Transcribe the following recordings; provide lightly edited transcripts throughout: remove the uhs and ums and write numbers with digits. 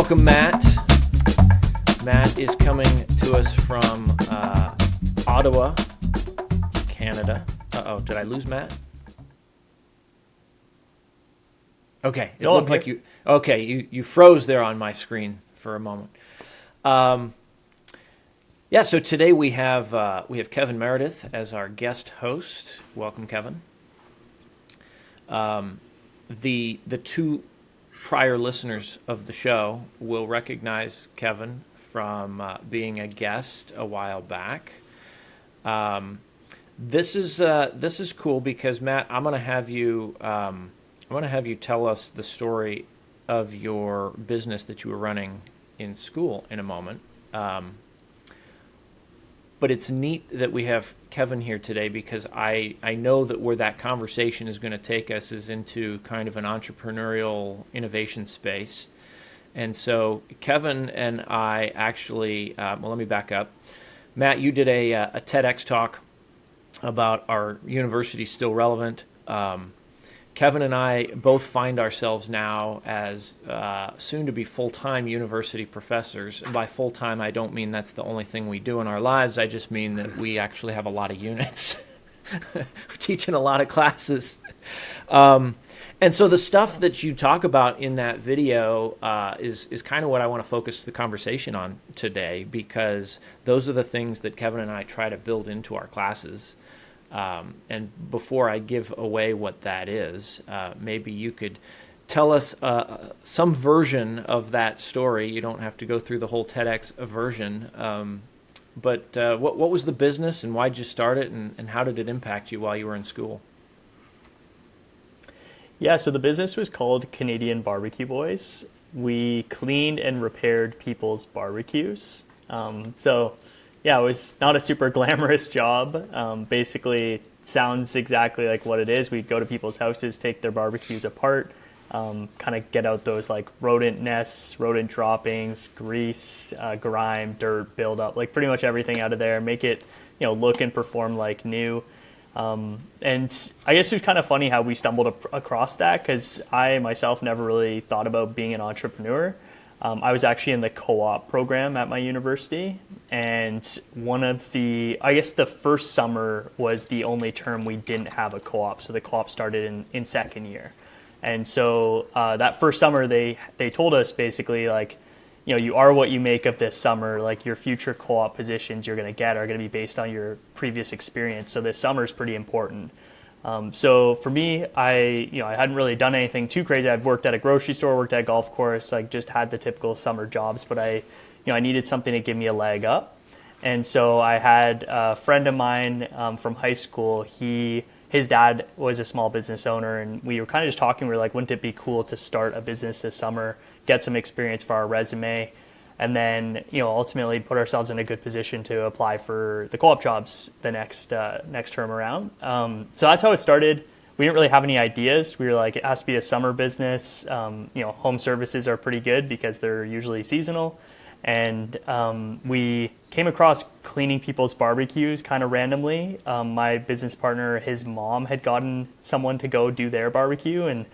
welcome Matt. Matt is coming to us from Ottawa, Canada. Uh-oh, did I lose Matt? Okay, it looked like you. Okay, you froze there on my screen for a moment. Yeah, so today we have Kevin Meredith as our guest host. Welcome, Kevin. The two prior listeners of the show will recognize Kevin from being a guest a while back. This is cool because Matt, I'm going to have you tell us the story of your business that you were running in school in a moment. But it's neat that we have Kevin here today because I know that where that conversation is going to take us is into kind of an entrepreneurial innovation space. And so Kevin and I actually, let me back up. Matt, you did a TEDx talk about our university still relevant. Kevin and I both find ourselves now as soon-to-be full-time university professors. And by full-time, I don't mean that's the only thing we do in our lives. I just mean that we actually have a lot of units. We're teaching a lot of classes. And so the stuff that you talk about in that video is kind of what I want to focus the conversation on today, because those are the things that Kevin and I try to build into our classes. And before I give away what that is, maybe you could tell us some version of that story. You don't have to go through the whole TEDx version. But what was the business and why did you start it and how did it impact you while you were in school? Yeah, so the business was called Canadian Barbecue Boys. We cleaned and repaired people's barbecues. Yeah, it was not a super glamorous job. Basically, sounds exactly like what it is. We'd go to people's houses, take their barbecues apart, kind of get out those like rodent nests, rodent droppings, grease, grime, dirt, buildup, like pretty much everything out of there, make it, look and perform like new. And I guess it was kind of funny how we stumbled across that because I myself never really thought about being an entrepreneur. I was actually in the co-op program at my university, and the first summer was the only term we didn't have a co-op, so the co-op started in second year. And so that first summer, they told us basically, like, you are what you make of this summer, like your future co-op positions you're going to get are going to be based on your previous experience, so this summer is pretty important. So for me, I hadn't really done anything too crazy. I'd worked at a grocery store, worked at a golf course, like just had the typical summer jobs, but I needed something to give me a leg up. And so I had a friend of mine from high school. His dad was a small business owner, and we were kind of just talking. We were like, wouldn't it be cool to start a business this summer, get some experience for our resume, and then, ultimately put ourselves in a good position to apply for the co-op jobs the next term around. So that's how it started. We didn't really have any ideas. We were like, it has to be a summer business. Home services are pretty good because they're usually seasonal. And we came across cleaning people's barbecues kind of randomly. My business partner, his mom had gotten someone to go do their barbecue, and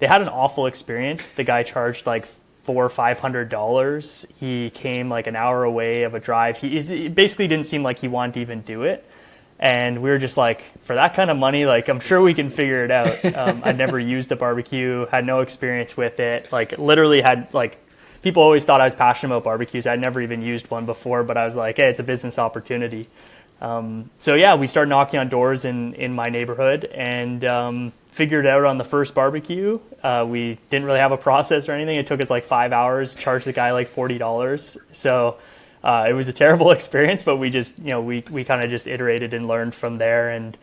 they had an awful experience. The guy charged like $400 or $500. He came like an hour away of a drive. It basically didn't seem like he wanted to even do it. And we were just like, for that kind of money, like, I'm sure we can figure it out. I'd never used a barbecue, had no experience with it. Like, literally had, like, people always thought I was passionate about barbecues. I'd never even used one before, but I was like, hey, it's a business opportunity. So yeah, we started knocking on doors in my neighborhood and figured it out on the first barbecue. We didn't really have a process or anything. It took us like 5 hours, charged the guy like $40. So it was a terrible experience, but we just, we kind of just iterated and learned from there. And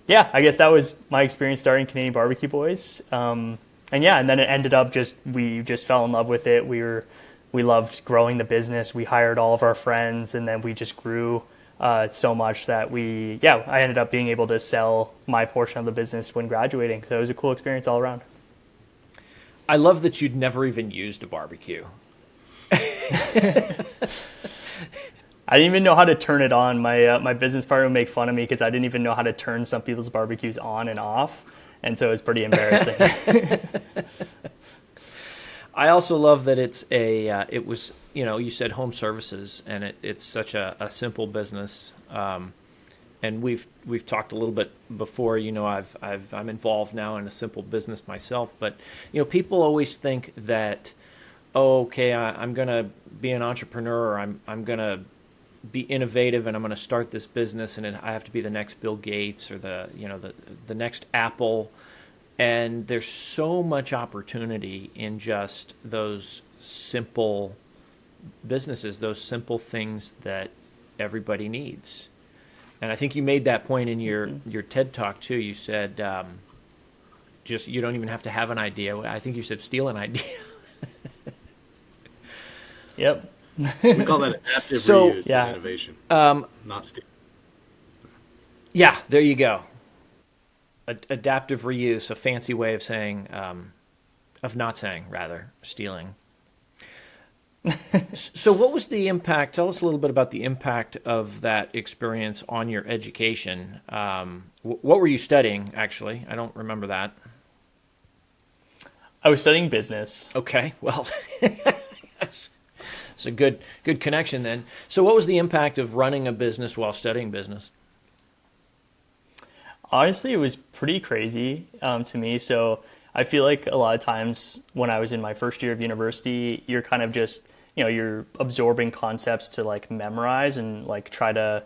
yeah, I guess that was my experience starting Canadian Barbecue Boys. And then it ended up we just fell in love with it. We loved growing the business. We hired all of our friends, and then we just grew so much that I ended up being able to sell my portion of the business when graduating. So it was a cool experience all around. I love that you'd never even used a barbecue. I didn't even know how to turn it on. My business partner would make fun of me because I didn't even know how to turn some people's barbecues on and off. And so it was pretty embarrassing. I also love that it's it was, you said home services, and it's such a simple business. And we've talked a little bit before. I'm involved now in a simple business myself, but people always think that, oh, okay, I'm gonna be an entrepreneur, or I'm gonna be innovative, and I'm gonna start this business, and I have to be the next Bill Gates, or the next Apple. And there's so much opportunity in just those simple businesses, those simple things that everybody needs. And I think you made that point in your TED talk too. You said, just, you don't even have to have an idea. I think you said steal an idea. Yep. We call that adaptive So, reuse yeah. and innovation, not steal. Yeah, there you go. Adaptive reuse, a fancy way of saying, of not saying, rather, stealing. So, what was the impact? Tell us a little bit about the impact of that experience on your education. What were you studying, actually? I don't remember that. I was studying business. Okay, well, it's a good connection then. So, what was the impact of running a business while studying business? Honestly, it was pretty crazy to me. So I feel like a lot of times when I was in my first year of university, you're kind of just, you're absorbing concepts to like memorize and like try to,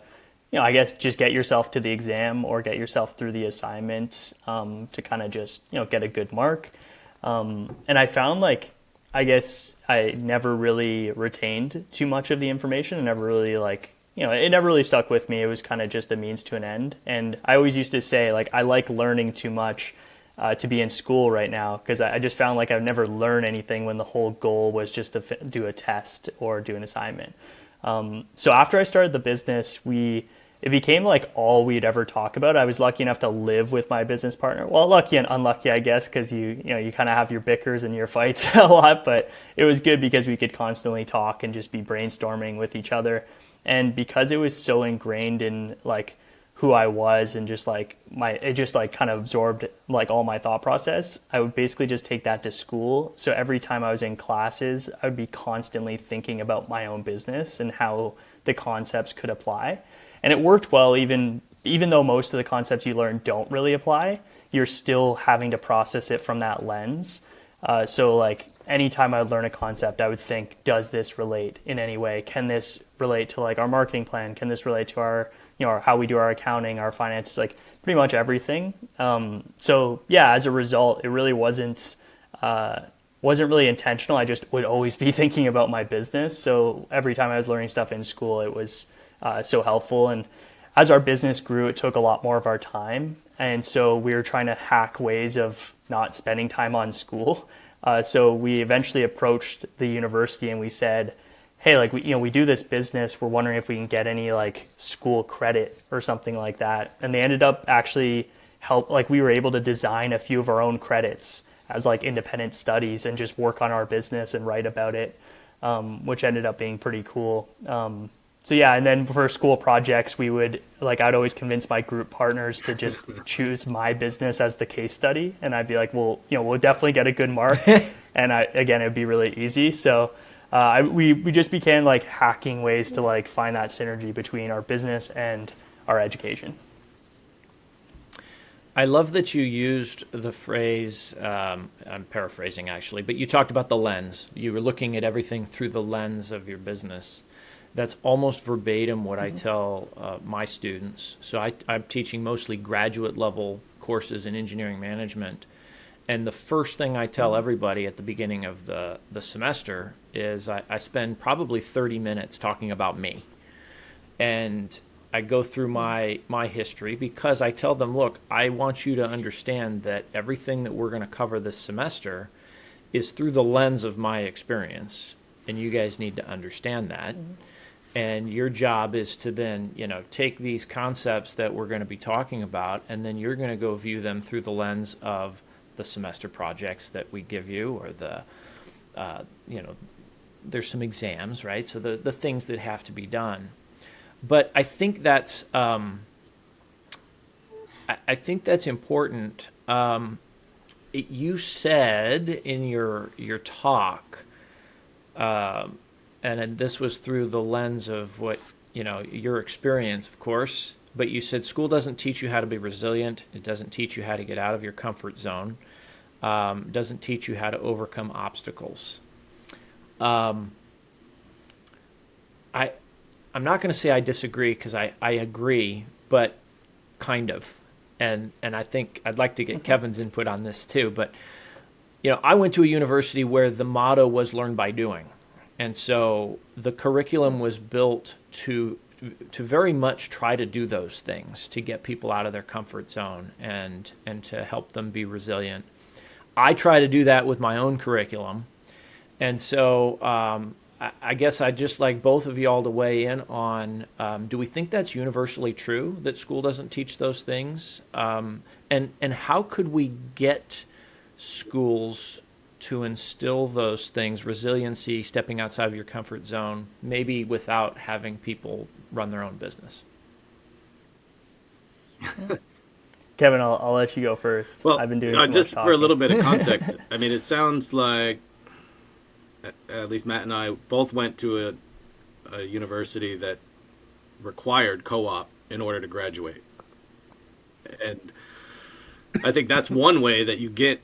I guess just get yourself to the exam or get yourself through the assignment to kind of just, get a good mark. And I found like, I guess I never really retained too much of the information and never really like, it never really stuck with me. It was kind of just a means to an end. And I always used to say, like, I like learning too much to be in school right now, because I just found like I would never learn anything when the whole goal was just to do a test or do an assignment. So after I started the business, it became like all we'd ever talk about. I was lucky enough to live with my business partner. Well, lucky and unlucky, I guess, because you kind of have your bickers and your fights a lot, but it was good because we could constantly talk and just be brainstorming with each other. And because it was so ingrained in like who I was and just like it just like kind of absorbed like all my thought process, I would basically just take that to school. So every time I was in classes, I would be constantly thinking about my own business and how the concepts could apply. And it worked well, even though most of the concepts you learn don't really apply, you're still having to process it from that lens. So like anytime I would learn a concept, I would think, does this relate in any way? Can this relate to like our marketing plan? Can this relate to our, how we do our accounting, our finances, like pretty much everything. So yeah, as a result, it really wasn't really intentional. I just would always be thinking about my business. So every time I was learning stuff in school, it was so helpful. And as our business grew, it took a lot more of our time. And so we were trying to hack ways of not spending time on school. So we eventually approached the university and we said, hey, like we do this business. We're wondering if we can get any like school credit or something like that. And they ended up actually we were able to design a few of our own credits as like independent studies and just work on our business and write about it, which ended up being pretty cool. So yeah, and then for school projects, I'd always convince my group partners to just choose my business as the case study. And I'd be like, well, we'll definitely get a good mark. And it'd be really easy. So we just began like hacking ways to like find that synergy between our business and our education. I love that you used the phrase, I'm paraphrasing actually, but you talked about the lens. You were looking at everything through the lens of your business. That's almost verbatim what I tell my students. So I'm teaching mostly graduate level courses in engineering management. And the first thing I tell everybody at the beginning of the semester is I spend probably 30 minutes talking about me. And I go through my history because I tell them, look, I want you to understand that everything that we're going to cover this semester is through the lens of my experience. And you guys need to understand that. Mm-hmm. And your job is to then, take these concepts that we're going to be talking about, and then you're going to go view them through the lens of the semester projects that we give you, or there's some exams, right? So the things that have to be done. But I think that's important. you said in your talk, and this was through the lens of what your experience, of course. But you said school doesn't teach you how to be resilient. It doesn't teach you how to get out of your comfort zone. Doesn't teach you how to overcome obstacles. Um, I I'm not going to say I disagree because I agree, but kind of. And I think I'd like to get Kevin's input on this too. But I went to a university where the motto was learn by doing. And so the curriculum was built to very much try to do those things to get people out of their comfort zone and to help them be resilient. I try to do that with my own curriculum. And so I guess I'd just like both of you all to weigh in on, do we think that's universally true, that school doesn't teach those things? And how could we get schools to instill those things, resiliency, stepping outside of your comfort zone, maybe without having people run their own business? Kevin, I'll let you go first. Well, I've been doing too much just for a talking. little bit of context, I mean, it sounds like at least Matt and I both went to a university that required co-op in order to graduate. And I think that's one way that you get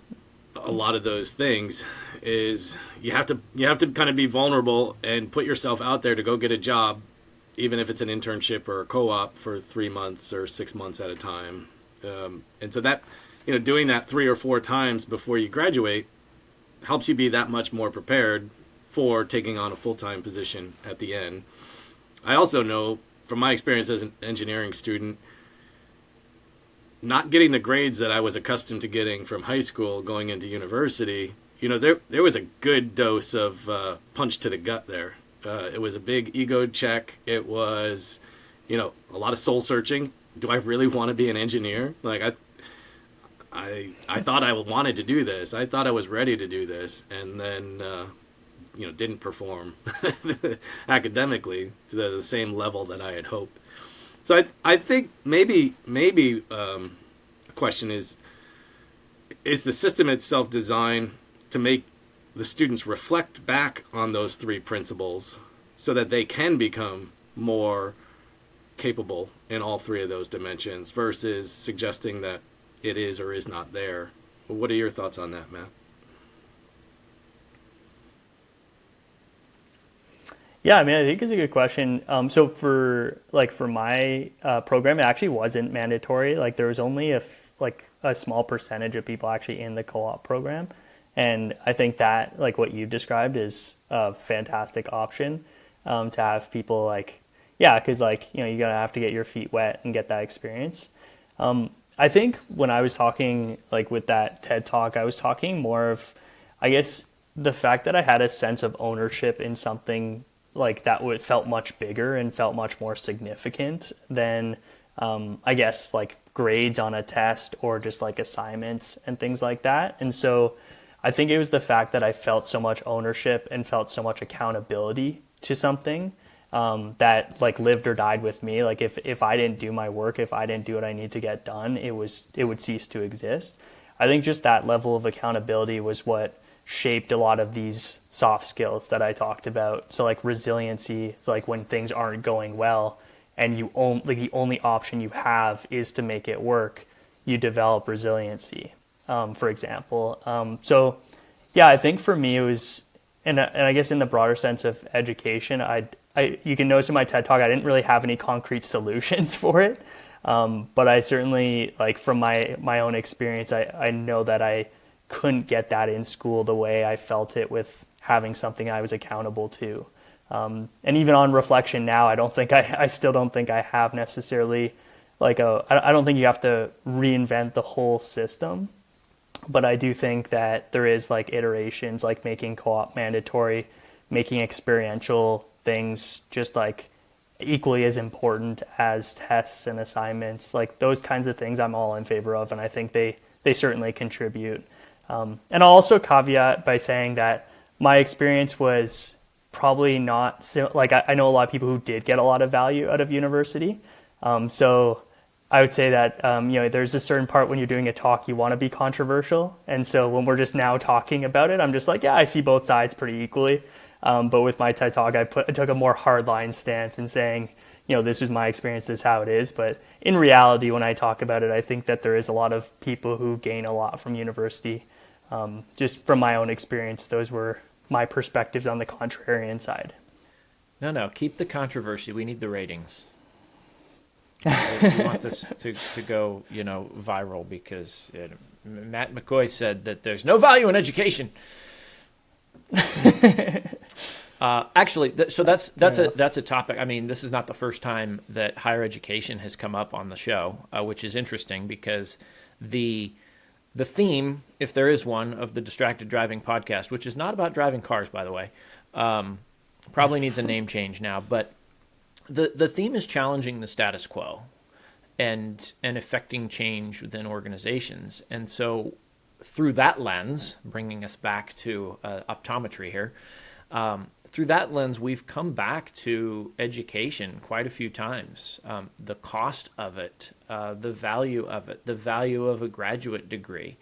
a lot of those things is you have to kind of be vulnerable and put yourself out there to go get a job, even if it's an internship or a co-op for 3 months or 6 months at a time. And so that, doing that 3 or 4 times before you graduate helps you be that much more prepared for taking on a full-time position at the end. I also know from my experience as an engineering student, not getting the grades that I was accustomed to getting from high school going into university, there was a good dose of punch to the gut there. It was a big ego check. It was, a lot of soul searching. Do I really want to be an engineer? Like I thought I wanted to do this. I thought I was ready to do this, and then didn't perform academically to the same level that I had hoped. So I think maybe a question is the system itself designed to make the students reflect back on those 3 principles so that they can become more capable in all 3 of those dimensions versus suggesting that it is or is not there? What are your thoughts on that, Matt? Yeah, I mean, I think it's a good question. So for my program, it actually wasn't mandatory. Like there was only a small percentage of people actually in the co-op program, and I think that what you described is a fantastic option to have people because you're gonna have to get your feet wet and get that experience. I think when I was talking with that TED talk, I was talking more of, I guess, the fact that I had a sense of ownership in something that felt much bigger and felt much more significant than I guess grades on a test or just assignments and things like that. And so I think it was the fact that I felt so much ownership and felt so much accountability to something that lived or died with me. If I didn't do my work, if I didn't do what I need to get done, it would cease to exist. I think just that level of accountability was what shaped a lot of these soft skills that I talked about. So resiliency, it's when things aren't going well and the only option you have is to make it work, you develop resiliency, for example. So yeah, I think for me it was, and I guess in the broader sense of education, you can notice in my TED talk, I didn't really have any concrete solutions for it. But I certainly, from my own experience, I know that I couldn't get that in school the way I felt it with having something I was accountable to. And even on reflection now, I still don't think I have necessarily I don't think you have to reinvent the whole system, but I do think that there is iterations, making co-op mandatory, making experiential things just equally as important as tests and assignments. Those kinds of things I'm all in favor of, and I think they certainly contribute. And I'll also caveat by saying that my experience was probably not I know a lot of people who did get a lot of value out of university. So I would say that there's a certain part when you're doing a talk you want to be controversial, and so when we're just now talking about it, I'm just like, yeah, I see both sides pretty equally. But with my TED talk, I took a more hardline stance in saying, this is my experience, this is how it is. But in reality, when I talk about it, I think that there is a lot of people who gain a lot from university. Just from my own experience, those were my perspectives on the contrarian side. No, keep the controversy. We need the ratings. We want this to go, viral because Matt McCoy said that there's no value in education. Actually, so that's a topic. I mean, this is not the first time that higher education has come up on the show, which is interesting because the theme, if there is one, of the Distracted Driving podcast, which is not about driving cars, by the way, probably needs a name change now, but the theme is challenging the status quo and affecting change within organizations. And so through that lens, bringing us back to optometry here, through that lens, we've come back to education quite a few times. The cost of it, the value of it, the value of a graduate degree.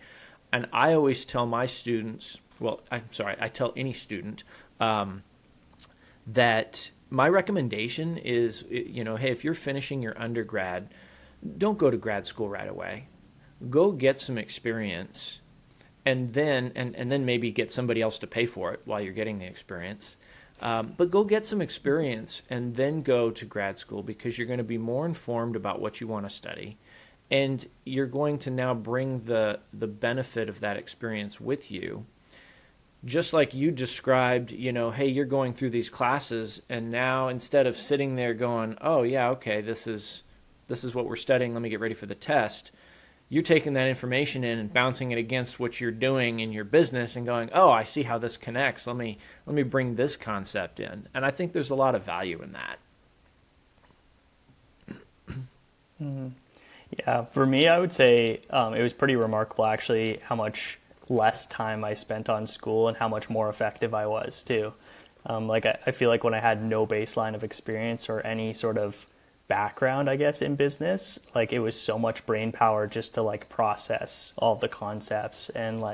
And I always tell my students, I tell any student that my recommendation is, hey, if you're finishing your undergrad, don't go to grad school right away. Go get some experience and then maybe get somebody else to pay for it while you're getting the experience. But go get some experience and then go to grad school because you're going to be more informed about what you want to study. And you're going to now bring the benefit of that experience with you. Just like you described, hey, you're going through these classes and now instead of sitting there going, oh yeah, okay, this is what we're studying, let me get ready for the test. You're taking that information in and bouncing it against what you're doing in your business and going, oh, I see how this connects. Let me bring this concept in. And I think there's a lot of value in that. Mm-hmm. Yeah, for me, I would say it was pretty remarkable actually how much less time I spent on school and how much more effective I was too. I feel like when I had no baseline of experience or any sort of background, I guess, in business, it was so much brain power just to process all the concepts and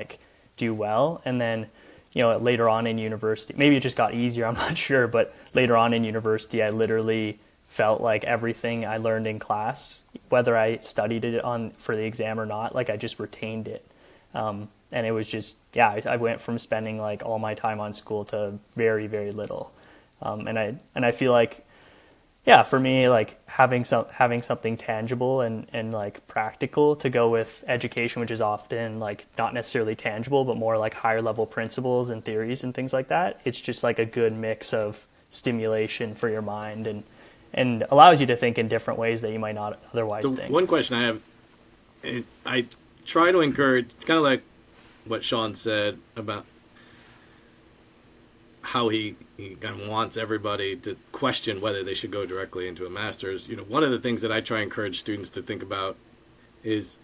do well. And then, later on in university, maybe it just got easier, I'm not sure, but later on in university, I literally felt like everything I learned in class, whether I studied it for the exam or not, I just retained it. And it was just, I went from spending all my time on school to very, very little. And I feel like, for me, having something tangible and practical to go with education, which is often not necessarily tangible, but more higher level principles and theories and things like that. It's just a good mix of stimulation for your mind and allows you to think in different ways that you might not otherwise think. One question I have, I try to encourage, kind of like what Sean said about how he kind of wants everybody to question whether they should go directly into a master's. One of the things that I try to encourage students to think about is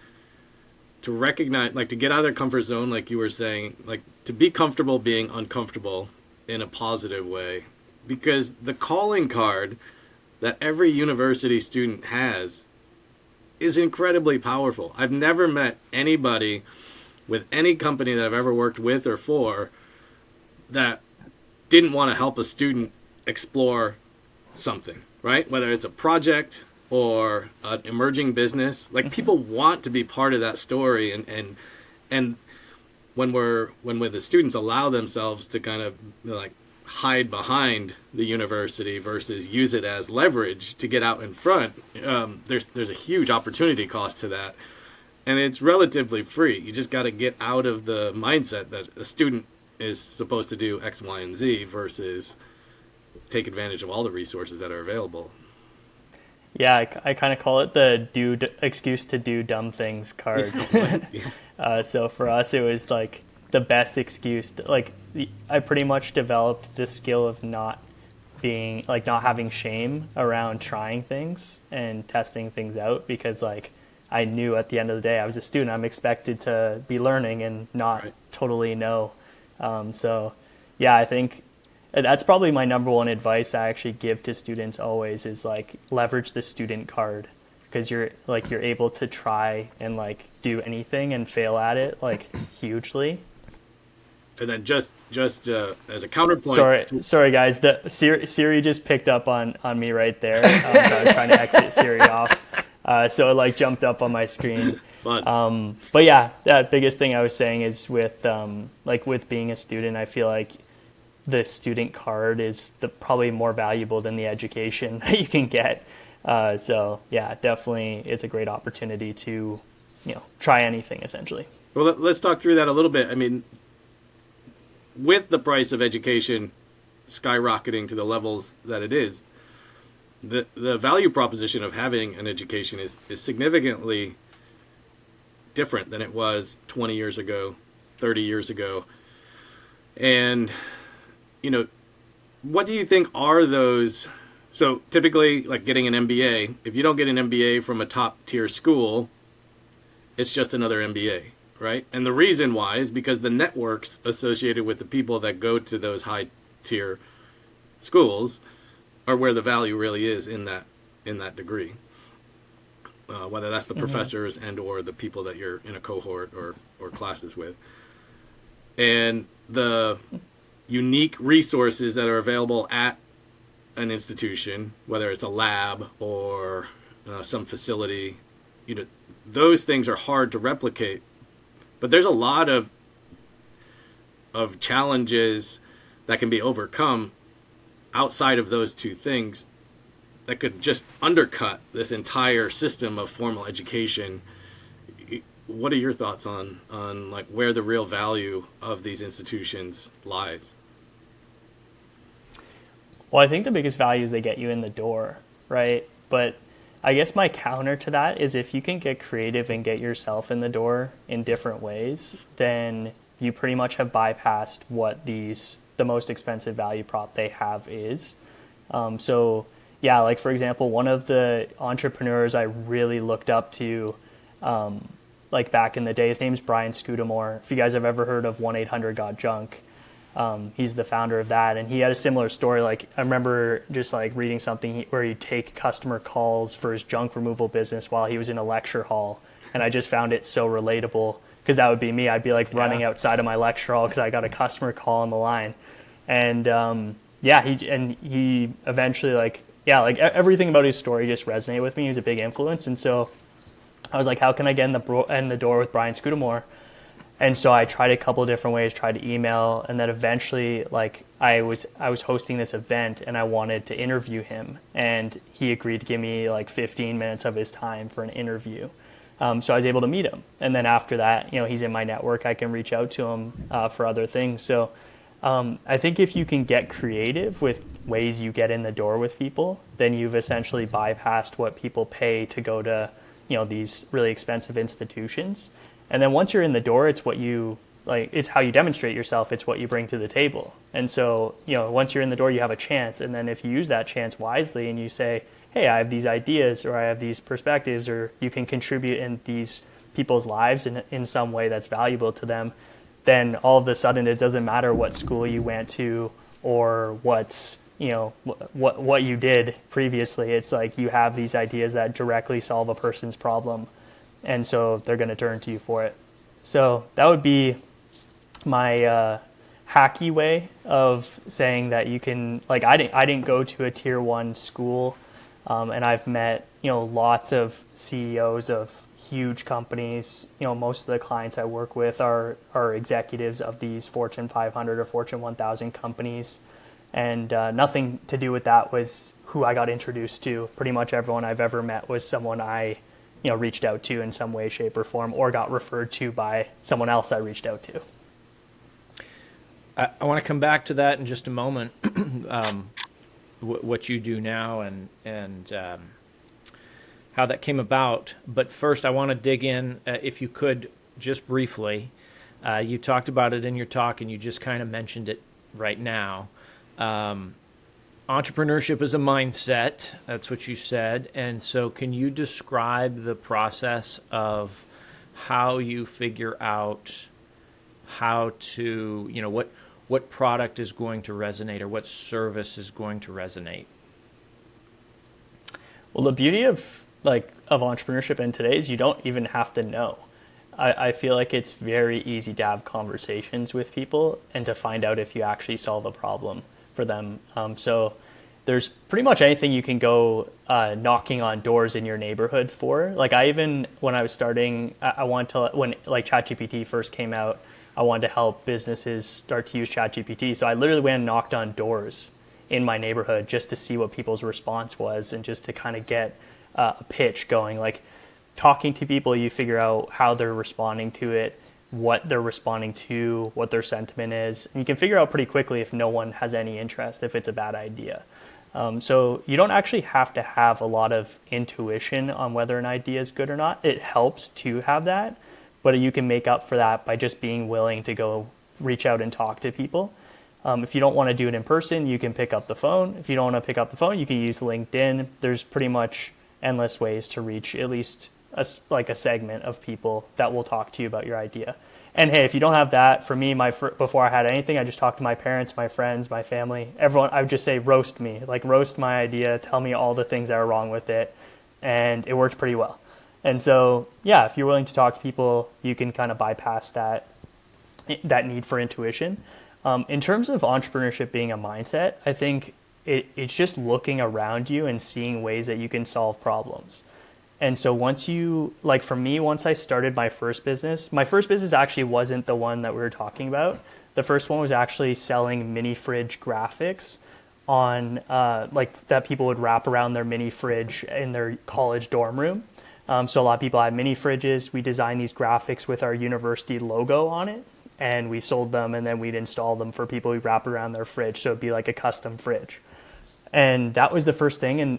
to recognize, to get out of their comfort zone, like you were saying, to be comfortable being uncomfortable in a positive way. Because the calling card that every university student has is incredibly powerful. I've never met anybody with any company that I've ever worked with or for that didn't want to help a student explore something, right? Whether it's a project or an emerging business, people want to be part of that story. And when the students allow themselves to kind of hide behind the university versus use it as leverage to get out in front, there's a huge opportunity cost to that. And it's relatively free. You just got to get out of the mindset that a student is supposed to do X, Y, and Z versus take advantage of all the resources that are available. Yeah, I kind of call it the excuse to do dumb things card. So for us, it was the best excuse. I pretty much developed this skill of not having shame around trying things and testing things out because I knew at the end of the day I was a student. I'm expected to be learning and not totally know. I think that's probably my number one advice I actually give to students always is leverage the student card because you're able to try and like do anything and fail at it like hugely. And then just as a counterpoint, Sorry guys, the Siri just picked up on me right there. So I was trying to exit Siri off, so it like jumped up on my screen. fun. But yeah, that biggest thing I was saying is with with being a student, I feel like the student card is probably more valuable than the education that you can get. So yeah, definitely, it's a great opportunity to try anything essentially. Well, let's talk through that a little bit. I mean, with the price of education skyrocketing to the levels that it is, the value proposition of having an education is significantly different than it was 20 years ago, 30 years ago. And, what do you think are those? So typically, like getting an MBA, if you don't get an MBA from a top tier school, it's just another MBA, right? And the reason why is because the networks associated with the people that go to those high tier schools are where the value really is in that degree. Whether that's the professors and or the people that you're in a cohort or classes with. And the unique resources that are available at an institution, whether it's a lab or some facility, those things are hard to replicate. But there's a lot of challenges that can be overcome outside of those two things that could just undercut this entire system of formal education. What are your thoughts on like where the real value of these institutions lies? Well, I think the biggest value is they get you in the door, right? But I guess my counter to that is if you can get creative and get yourself in the door in different ways, then you pretty much have bypassed what the most expensive value prop they have is. So yeah, like for example, one of the entrepreneurs I really looked up to, like back in the day, his name's Brian Scudamore. If you guys have ever heard of 1-800-GOT-JUNK, he's the founder of that, and he had a similar story. Like I remember just like reading something where he'd take customer calls for his junk removal business while he was in a lecture hall, and I just found it so relatable because that would be me. I'd be like running outside of my lecture hall because I got a customer call on the line, and he eventually everything about his story just resonated with me. He was a big influence, and so I was like, how can I get in the door with Brian Scudamore? And so I tried a couple of different ways, tried to email, and then eventually, like I was hosting this event and I wanted to interview him, and he agreed to give me like 15 minutes of his time for an interview. So I was able to meet him, and then after that, he's in my network. I can reach out to him for other things. So I think if you can get creative with ways you get in the door with people, then you've essentially bypassed what people pay to go to these really expensive institutions. And then once you're in the door, it's what you like. It's how you demonstrate yourself. It's what you bring to the table. And so, once you're in the door, you have a chance. And then if you use that chance wisely and you say, hey, I have these ideas or I have these perspectives, or you can contribute in these people's lives in some way that's valuable to them, then all of a sudden it doesn't matter what school you went to or what you did previously. It's like you have these ideas that directly solve a person's problem. And so they're going to turn to you for it. So that would be my hacky way of saying that you can, like, I didn't go to a tier 1 school, and I've met, lots of CEOs of huge companies. Most of the clients I work with are executives of these Fortune 500 or Fortune 1000 companies. And nothing to do with that was who I got introduced to. Pretty much everyone I've ever met was someone I reached out to in some way, shape, or form, or got referred to by someone else I reached out to. I want to come back to that in just a moment, what you do now and how that came about. But first, I want to dig in, if you could, just briefly. You talked about it in your talk, and you just kind of mentioned it right now. Entrepreneurship is a mindset. That's what you said. And so can you describe the process of how you figure out how to, what product is going to resonate or what service is going to resonate? Well, the beauty of like of entrepreneurship in today's, you don't even have to know. I feel like it's very easy to have conversations with people and to find out if you actually solve a problem for them. So there's pretty much anything you can go knocking on doors in your neighborhood for. Like I even, when I was starting, I wanted to, when like ChatGPT first came out, I wanted to help businesses start to use ChatGPT. So I literally went and knocked on doors in my neighborhood just to see what people's response was and just to kind of get a pitch going. Like talking to people, you figure out how they're responding to it, what they're responding to, what their sentiment is. And you can figure out pretty quickly if no one has any interest, if it's a bad idea. So you don't actually have to have a lot of intuition on whether an idea is good or not. It helps to have that, but you can make up for that by just being willing to go reach out and talk to people. If you don't want to do it in person, you can pick up the phone. If you don't want to pick up the phone, you can use LinkedIn. There's pretty much endless ways to reach at least like a segment of people that will talk to you about your idea. And hey, if you don't have that, for me, before I had anything, I just talked to my parents, my friends, my family, everyone. I would just say, roast me, like roast my idea, tell me all the things that are wrong with it. And it worked pretty well. And so, yeah, if you're willing to talk to people, you can kind of bypass that need for intuition. In terms of entrepreneurship being a mindset, I think it's just looking around you and seeing ways that you can solve problems. And so once you, like for me, once I started my first business actually wasn't the one that we were talking about. The first one was actually selling mini fridge graphics on like that people would wrap around their mini fridge in their college dorm room. So a lot of people had mini fridges. We designed these graphics with our university logo on it, and we sold them, and then we'd install them for people who wrap around their fridge. So it'd be like a custom fridge. And that was the first thing. And,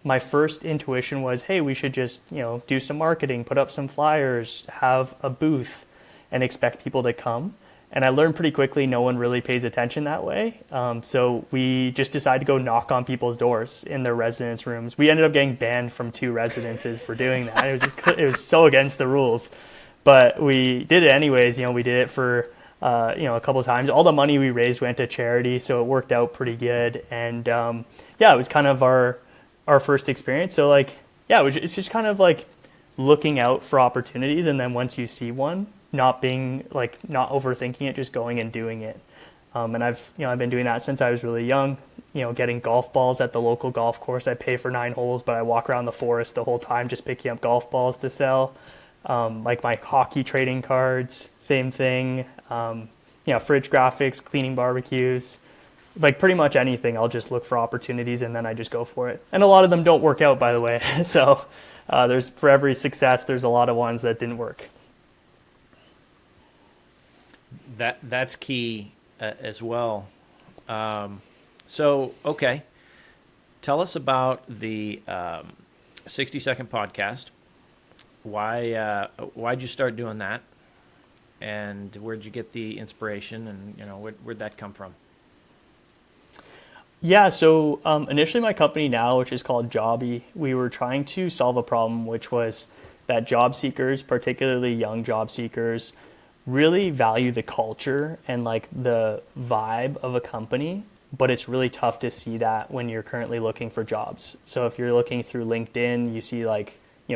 my first intuition was, hey, we should just, do some marketing, put up some flyers, have a booth, and expect people to come. And I learned pretty quickly no one really pays attention that way. So we just decided to go knock on people's doors in their residence rooms. We ended up getting banned from 2 residences for doing that. It was so against the rules. But we did it anyways. We did it for, a couple of times. All the money we raised went to charity, so it worked out pretty good. And it was kind of our first experience. So it's just kind of like looking out for opportunities, and then once you see one, not overthinking it, just going and doing it. And I've been doing that since I was really young. Getting golf balls at the local golf course. I pay for 9 holes, but I walk around the forest the whole time just picking up golf balls to sell. Like my hockey trading cards, same thing. Fridge graphics, cleaning barbecues. Like pretty much anything, I'll just look for opportunities and then I just go for it. And a lot of them don't work out, by the way. So there's, for every success, there's a lot of ones that didn't work. That's key as well. Okay. Tell us about the 60-second podcast. Why'd you start doing that? And where'd you get the inspiration, and where'd that come from? Yeah, so initially my company now, which is called Jobby, we were trying to solve a problem, which was that job seekers, particularly young job seekers, really value the culture and like the vibe of a company, but it's really tough to see that when you're currently looking for jobs. So if you're looking through LinkedIn, you see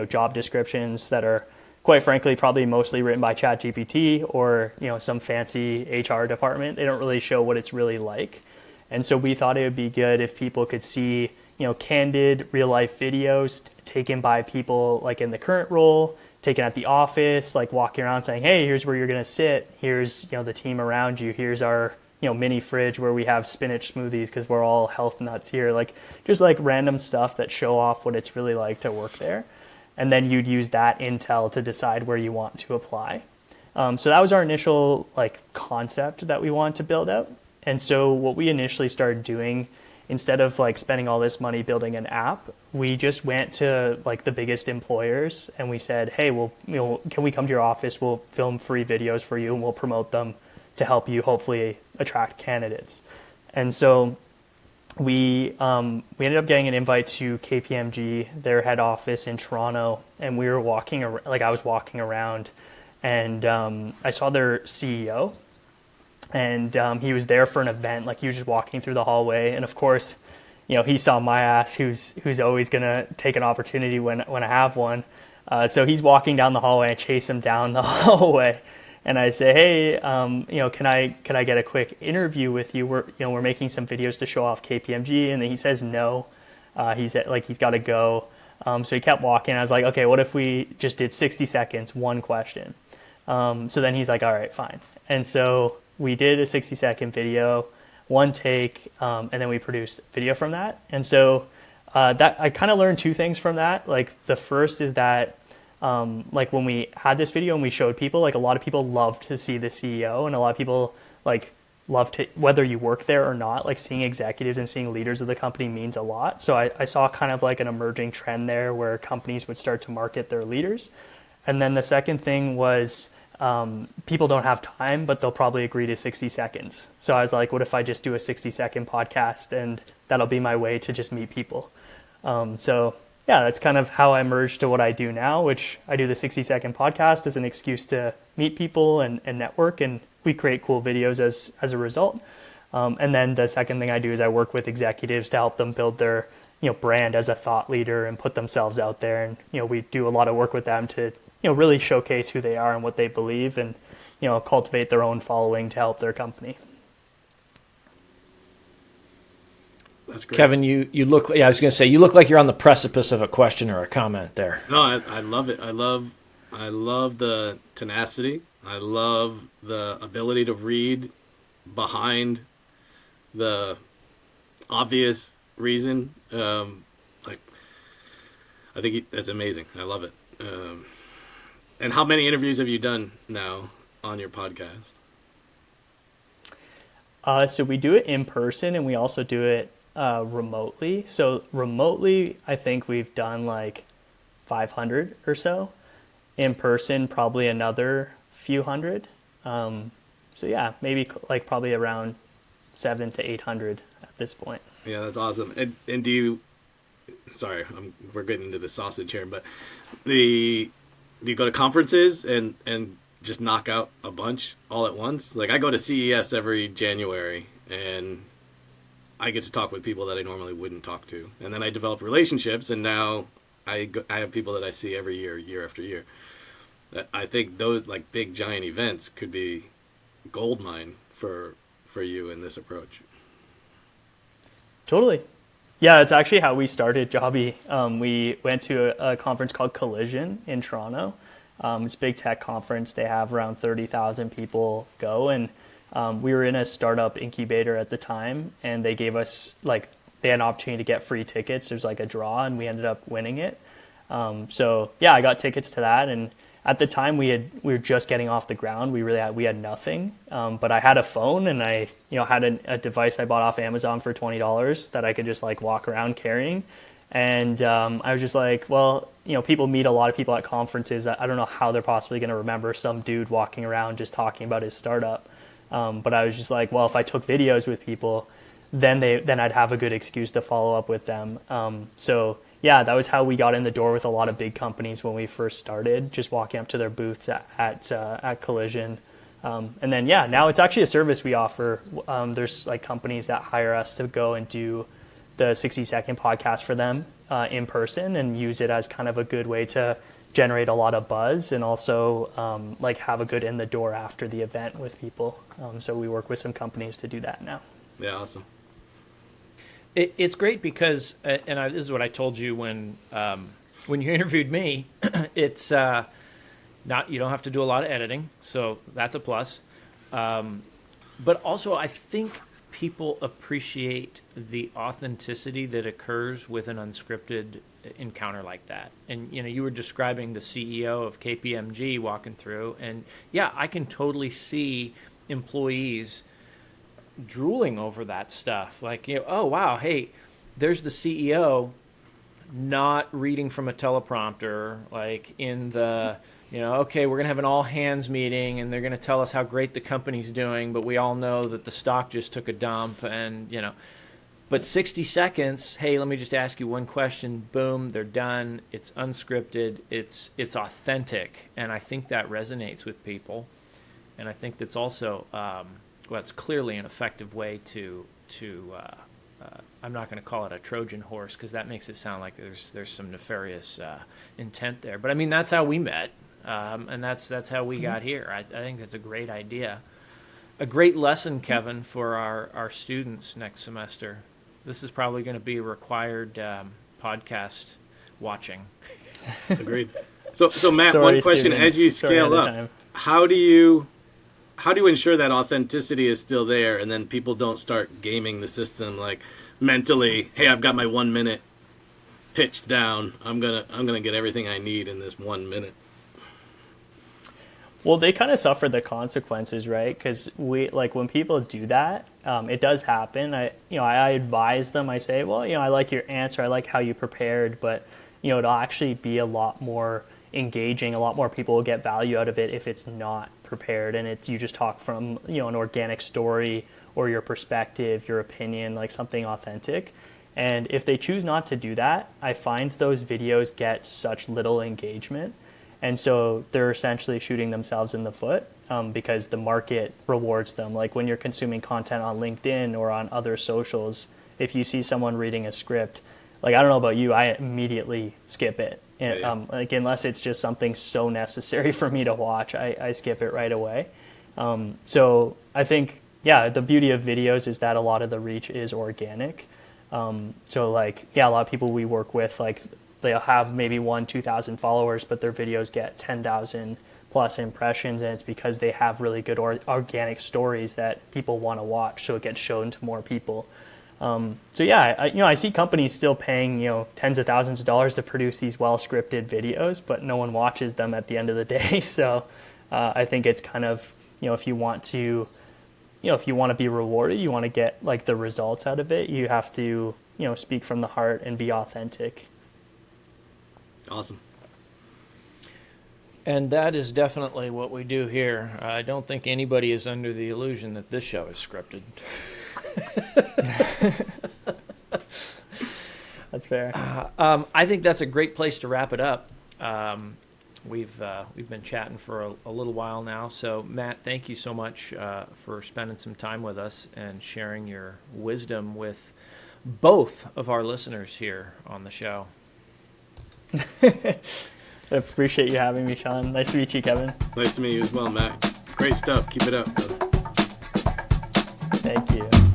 job descriptions that are, quite frankly, probably mostly written by ChatGPT or, some fancy HR department. They don't really show what it's really like. And so we thought it would be good if people could see, candid real life videos taken by people like in the current role, taken at the office, like walking around saying, hey, here's where you're going to sit. Here's, the team around you. Here's our, mini fridge where we have spinach smoothies because we're all health nuts here. Just random stuff that show off what it's really like to work there. And then you'd use that intel to decide where you want to apply. So that was our initial concept that we wanted to build out. And so what we initially started doing, instead of spending all this money building an app, we just went to the biggest employers and we said, hey, can we come to your office? We'll film free videos for you and we'll promote them to help you hopefully attract candidates. And so we ended up getting an invite to KPMG, their head office in Toronto, and we were walking around, I was walking around, and I saw their CEO, and he was there for an event. He was just walking through the hallway, and of course, he saw my ass, who's always gonna take an opportunity when I have one. So he's walking down the hallway. I chase him down the hallway, and I say, "Hey, can I get a quick interview with you? We're making some videos to show off KPMG." And then he says no. He's got to go. So he kept walking. I was like, "Okay, what if we just did 60 seconds, one question?" So then he's like, "All right, fine." And so we did a 60-second video, one take, and then we produced video from that. And so that I kind of learned two things from that. Like the first is that like when we had this video and we showed people, like a lot of people loved to see the CEO, and a lot of people like love to, whether you work there or not, like seeing executives and seeing leaders of the company means a lot. So I saw kind of like an emerging trend there where companies would start to market their leaders. And then the second thing was people don't have time, but they'll probably agree to 60 seconds. So I was like, what if I just do a 60-second podcast, and that'll be my way to just meet people. So yeah, that's kind of how I merged to what I do now, which I do the 60-second podcast as an excuse to meet people and network, and we create cool videos as a result. And then the second thing I do is I work with executives to help them build their brand as a thought leader and put themselves out there. And we do a lot of work with them to really showcase who they are and what they believe, and cultivate their own following to help their company. That's great. Kevin, you look. Yeah, I was going to say you look like you're on the precipice of a question or a comment there. No, I love it. I love the tenacity. I love the ability to read behind the obvious reason. I think that's amazing. I love it. And how many interviews have you done now on your podcast? So we do it in person, and we also do it remotely. So remotely, I think we've done like 500 or so. In person, probably another few hundred. So yeah, maybe like probably around 700 to 800 at this point. Yeah, that's awesome. And do you? Sorry, we're getting into the sausage here, but do you go to conferences and just knock out a bunch all at once? Like I go to CES every January, and I get to talk with people that I normally wouldn't talk to, and then I develop relationships, and now I have people that I see every year after year. I think those like big giant events could be gold mine for you in this approach. Totally. Yeah, it's actually how we started Jobby. We went to a conference called Collision in Toronto. It's a big tech conference. They have around 30,000 people go, and we were in a startup incubator at the time, and they gave us they had an opportunity to get free tickets. There's like a draw, and we ended up winning it. So yeah, I got tickets to that, and at the time we were just getting off the ground. We had nothing, but I had a phone, and I had a device I bought off Amazon for $20 that I could just like walk around carrying. And I was just like, well, people meet a lot of people at conferences. I don't know how they're possibly going to remember some dude walking around just talking about his startup. But I was just like, well, if I took videos with people, then I'd have a good excuse to follow up with them. So yeah, that was how we got in the door with a lot of big companies when we first started, just walking up to their booths at Collision. And then, yeah, now it's actually a service we offer. There's like companies that hire us to go and do the 60-second podcast for them in person, and use it as kind of a good way to generate a lot of buzz, and also have a good in the door after the event with people. So we work with some companies to do that now. Yeah, awesome. It's great because, this is what I told you when you interviewed me. It's not, you don't have to do a lot of editing, so that's a plus. But also, I think people appreciate the authenticity that occurs with an unscripted encounter like that. And you were describing the CEO of KPMG walking through, and yeah, I can totally see employees drooling over that stuff. Like, oh wow, hey, there's the CEO not reading from a teleprompter, like in the okay, we're gonna have an all hands meeting, and they're gonna tell us how great the company's doing, but we all know that the stock just took a dump, and but 60 seconds, hey, let me just ask you one question, boom, they're done. It's unscripted, it's authentic, and I think that resonates with people. And I think that's also it's clearly an effective way to I'm not going to call it a Trojan horse because that makes it sound like there's some nefarious intent there. But I mean, that's how we met, and that's how we got here. I think that's a great idea, a great lesson, Kevin, for our students next semester. This is probably going to be a required podcast watching. Agreed. So Matt, Sorry, one question: students. as you Sorry scale ahead of up, time. how do you ensure that authenticity is still there, and then people don't start gaming the system, like mentally, hey, I've got my 1 minute pitched down. I'm gonna get everything I need in this 1 minute. Well, they kind of suffer the consequences, right? Because when people do that, it does happen. I advise them. I say, well, I like your answer. I like how you prepared, but it'll actually be a lot more engaging. A lot more people will get value out of it if it's not prepared, and you just talk from an organic story or your perspective, your opinion, like something authentic. And if they choose not to do that, I find those videos get such little engagement. And so they're essentially shooting themselves in the foot because the market rewards them. Like when you're consuming content on LinkedIn or on other socials, if you see someone reading a script, like I don't know about you, I immediately skip it. And, like unless it's just something so necessary for me to watch, I skip it right away. So I think, the beauty of videos is that a lot of the reach is organic. So like, a lot of people we work with, like they'll have maybe 2,000 followers, but their videos get 10,000 plus impressions, and it's because they have really good organic stories that people want to watch, so it gets shown to more people. I see companies still paying tens of thousands of dollars to produce these well scripted videos, but no one watches them at the end of the day. So I think it's kind of if you want to be rewarded, you want to get like the results out of it, you have to speak from the heart and be authentic. Awesome. And that is definitely what we do here. I don't think anybody is under the illusion that this show is scripted. That's fair. I think that's a great place to wrap it up. We've been chatting for a little while now. So Matt, thank you so much for spending some time with us and sharing your wisdom with both of our listeners here on the show. I appreciate you having me, Sean. Nice to meet you, Kevin. Nice to meet you as well, Matt. Great stuff. Keep it up, brother. Thank you.